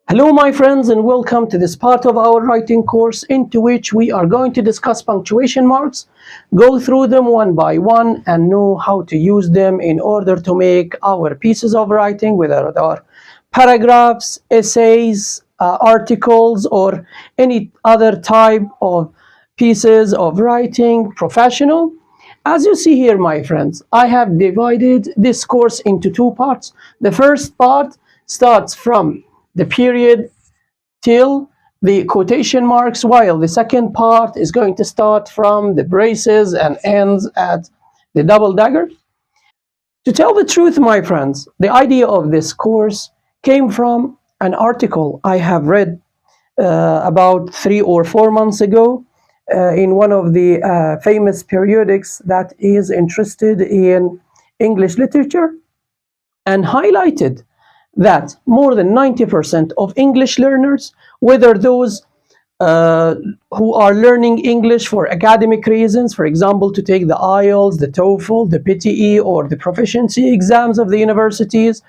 Hello my friends, and welcome to this part of our writing course into which we are going to discuss punctuation marks, go through them one by one and know how to use them in order to make our pieces of writing, whether they are paragraphs, essays, articles, or any other type of pieces of writing, professional. As you see here, my friends, I have divided this course into two parts. The first part starts from the period till the quotation marks, while the second part is going to start from the braces and ends at the double dagger. To tell the truth, my friends, the idea of this course came from an article I have read about 3 or 4 months ago in one of the famous periodics that is interested in English literature, and highlighted that more than 90% of English learners, whether those who are learning English for academic reasons, for example, to take the IELTS, the TOEFL, the PTE, or the proficiency exams of the universities,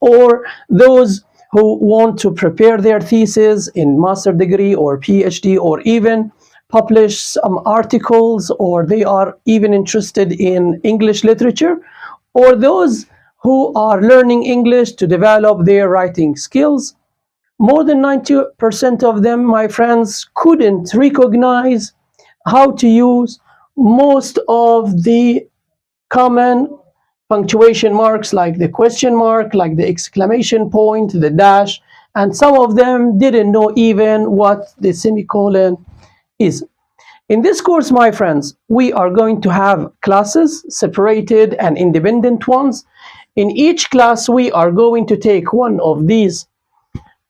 or those who want to prepare their thesis in master degree or PhD, or even publish some articles, or they are even interested in English literature, or those who are learning English to develop their writing skills. More than 90% of them, my friends, couldn't recognize how to use most of the common punctuation marks, like the question mark, like the exclamation point, the dash, and some of them didn't know even what the semicolon is. In this course, my friends, we are going to have classes, separated and independent ones. In each class, we are going to take one of these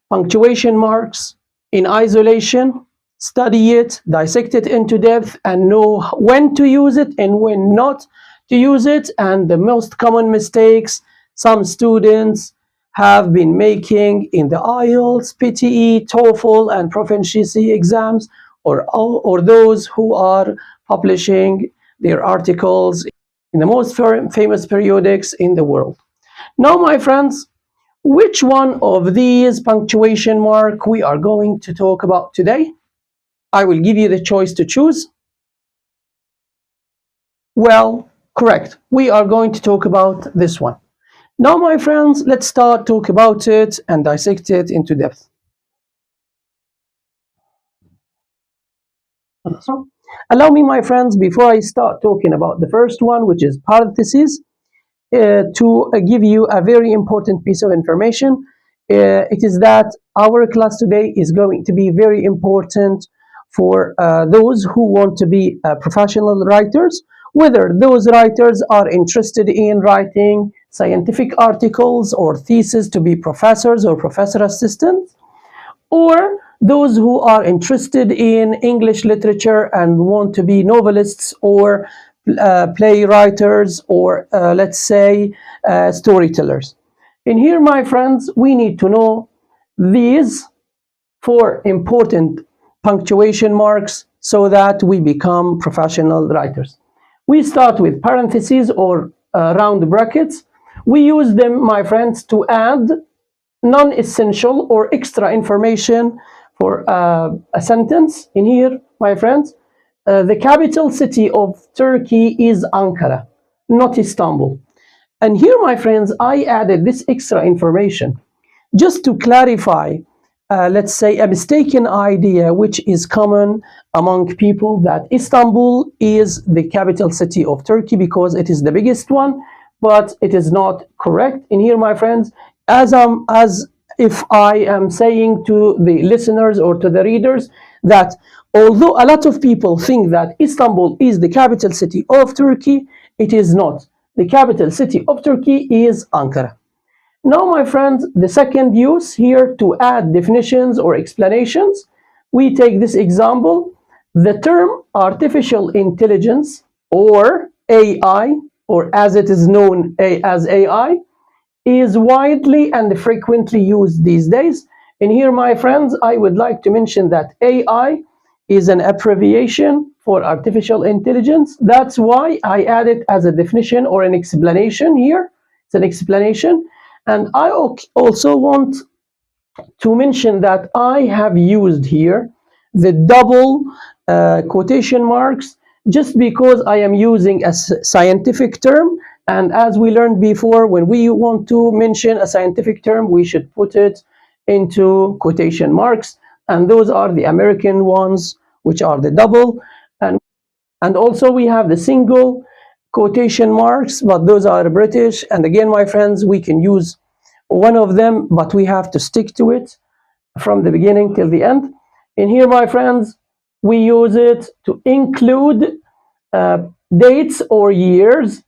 punctuation marks in isolation, study it, dissect it into depth, and know when to use it and when not to use it, and the most common mistakes some students have been making in the IELTS, PTE, TOEFL, and proficiency exams, or those who are publishing their articles in the most famous periodics in the world. Now, my friends, which one of these punctuation mark we are going to talk about today? I will give you the choice to choose. Well, correct. We are going to talk about this one. Now, my friends, let's start talk about it and dissect it into depth. Allow me, my friends, before I start talking about the first one, which is parentheses, to give you a very important piece of information. It is that our class today is going to be very important for those who want to be professional writers, whether those writers are interested in writing scientific articles or theses to be professors or professor assistants, or those who are interested in English literature and want to be novelists or playwriters, or let's say storytellers. In here, my friends, we need to know these 4 important punctuation marks so that we become professional writers. We start with parentheses or round brackets. We use them, my friends, to add non-essential or extra information for a sentence. In here, my friends, the capital city of Turkey is Ankara, not Istanbul. And here, my friends, I added this extra information just to clarify, let's say, a mistaken idea which is common among people, that Istanbul is the capital city of Turkey because it is the biggest one, but it is not correct. In here, my friends, as if I am saying to the listeners or to the readers that although a lot of people think that Istanbul is the capital city of Turkey, it is not. The capital city of Turkey is Ankara. Now, my friends, the second use here to add definitions or explanations, we take this example. The term artificial intelligence, or AI, or as it is known as AI, is widely and frequently used these days. And here, my friends, I would like to mention that AI is an abbreviation for artificial intelligence. That's why I add it as a definition or an explanation here. It's an explanation. And I also want to mention that I have used here the double quotation marks just because I am using a scientific term. And as we learned before, when we want to mention a scientific term, we should put it into quotation marks. And those are the American ones, which are the double. And also we have the single quotation marks, but those are British. And again, my friends, we can use one of them, but we have to stick to it from the beginning till the end. And here, my friends, we use it to include dates or years.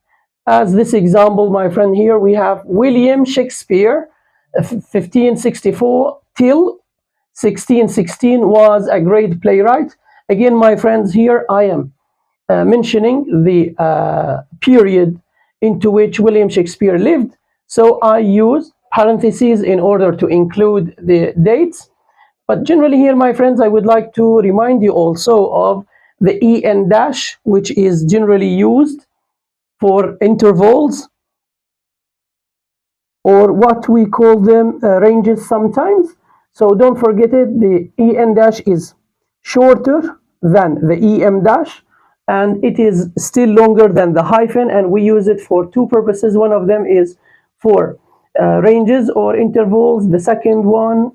As this example, my friend, here we have William Shakespeare, 1564 till 1616 was a great playwright. Again, my friends, here I am mentioning the period into which William Shakespeare lived. So I use parentheses in order to include the dates. But generally here, my friends, I would like to remind you also of the en dash, which is generally used for intervals, or what we call them ranges sometimes. So don't forget it, the en dash is shorter than the em dash, and it is still longer than the hyphen, and we use it for two purposes. One of them is for ranges or intervals. The second one,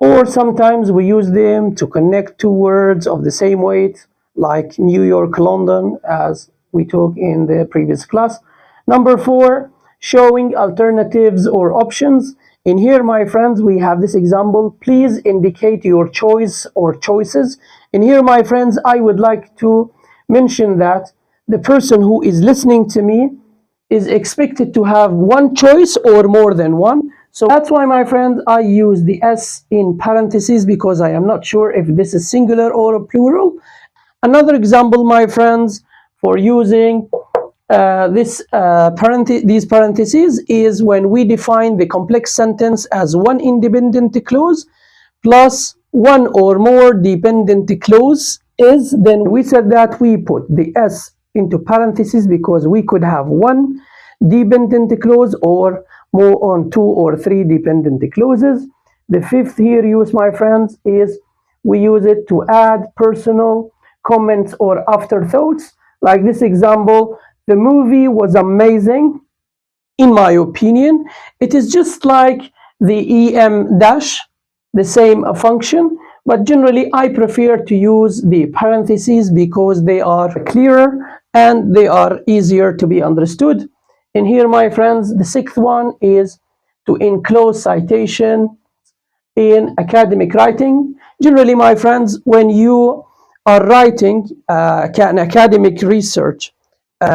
or sometimes we use them to connect two words of the same weight, like New York, London, as we took in the previous class. Number 4, showing alternatives or options. In here, my friends, we have this example. Please indicate your choice or choices. In here, my friends, I would like to mention that the person who is listening to me is expected to have one choice or more than one. So that's why, my friends, I use the S in parentheses, because I am not sure if this is singular or a plural. Another example, my friends, for using these parentheses is when we define the complex sentence as one independent clause plus one or more dependent clause is, then we said that we put the S into parentheses because we could have one dependent clause or more on 2 or 3 dependent clauses. The fifth here use, my friends, is we use it to add personal comments or afterthoughts. Like this example, the movie was amazing, in my opinion. It is just like the em dash, the same function, but generally I prefer to use the parentheses because they are clearer and they are easier to be understood. And here, my friends, the sixth one is to enclose citation in academic writing. Generally, my friends, when you are writing an academic research,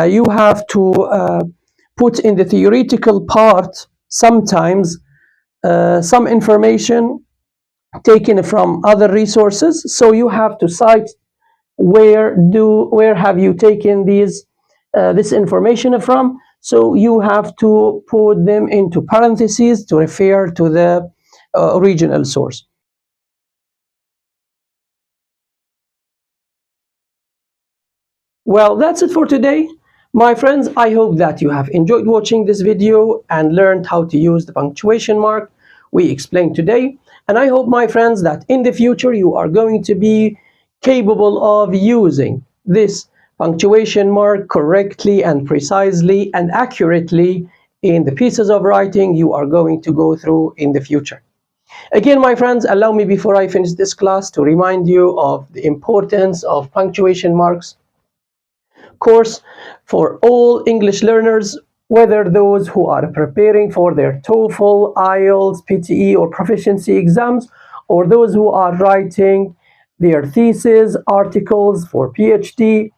you have to put in the theoretical part sometimes some information taken from other resources. So you have to cite where have you taken this information from. So you have to put them into parentheses to refer to the original source. Well, that's it for today. My friends, I hope that you have enjoyed watching this video and learned how to use the punctuation mark we explained today. And I hope, my friends, that in the future you are going to be capable of using this punctuation mark correctly and precisely and accurately in the pieces of writing you are going to go through in the future. Again, my friends, allow me before I finish this class to remind you of the importance of punctuation marks course for all English learners, whether those who are preparing for their TOEFL, IELTS, PTE, or proficiency exams, or those who are writing their thesis, articles for PhD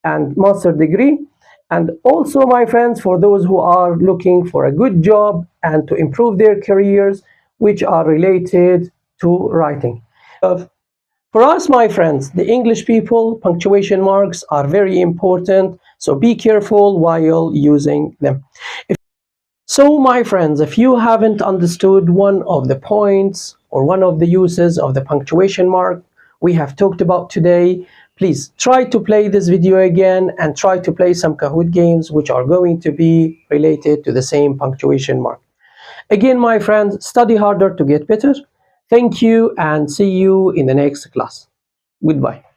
and master degree. And also, my friends, for those who are looking for a good job and to improve their careers, which are related to writing. For us, my friends, the English people, punctuation marks are very important, so be careful while using them. So, my friends, if you haven't understood one of the points or one of the uses of the punctuation mark we have talked about today, please try to play this video again and try to play some Kahoot games which are going to be related to the same punctuation mark. Again, my friends, study harder to get better. Thank you and see you in the next class. Goodbye.